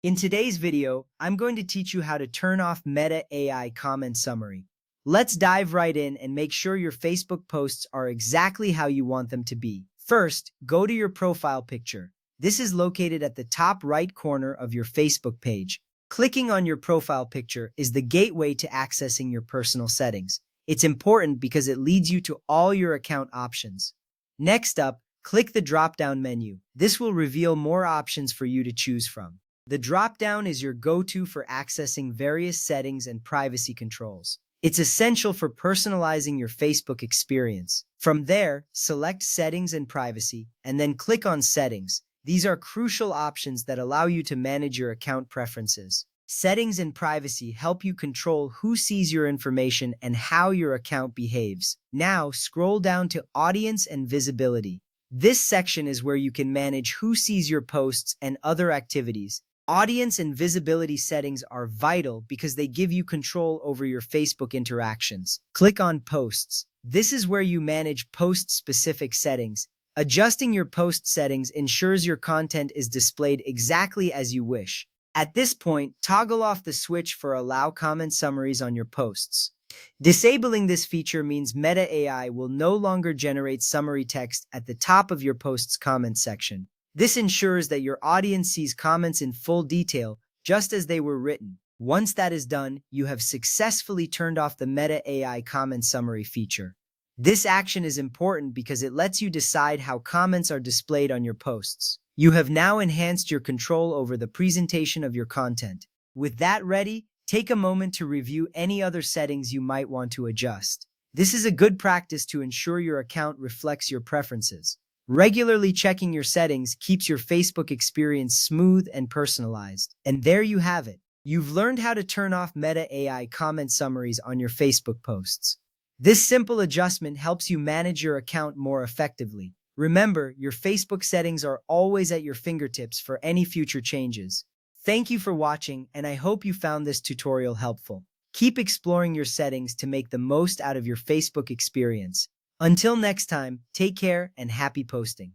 In today's video, I'm going to teach you how to turn off Meta AI comment summary. Let's dive right in and make sure your Facebook posts are exactly how you want them to be. First, go to your profile picture. This is located at the top right corner of your Facebook page. Clicking on your profile picture is the gateway to accessing your personal settings. It's important because it leads you to all your account options. Next up, click the drop-down menu. This will reveal more options for you to choose from. The drop-down is your go-to for accessing various settings and privacy controls. It's essential for personalizing your Facebook experience. From there, select Settings and Privacy, and then click on Settings. These are crucial options that allow you to manage your account preferences. Settings and Privacy help you control who sees your information and how your account behaves. Now, scroll down to Audience and Visibility. This section is where you can manage who sees your posts and other activities. Audience and visibility settings are vital because they give you control over your Facebook interactions. Click on Posts. This is where you manage post-specific settings. Adjusting your post settings ensures your content is displayed exactly as you wish. At this point, toggle off the switch for Allow comment summaries on your posts. Disabling this feature means Meta AI will no longer generate summary text at the top of your post's comment section. This ensures that your audience sees comments in full detail, just as they were written. Once that is done, you have successfully turned off the Meta AI comment summary feature. This action is important because it lets you decide how comments are displayed on your posts. You have now enhanced your control over the presentation of your content. With that ready, take a moment to review any other settings you might want to adjust. This is a good practice to ensure your account reflects your preferences. Regularly checking your settings keeps your Facebook experience smooth and personalized. And there you have it. You've learned how to turn off Meta AI comment summaries on your Facebook posts. This simple adjustment helps you manage your account more effectively. Remember, your Facebook settings are always at your fingertips for any future changes. Thank you for watching, and I hope you found this tutorial helpful. Keep exploring your settings to make the most out of your Facebook experience. Until next time, take care and happy posting.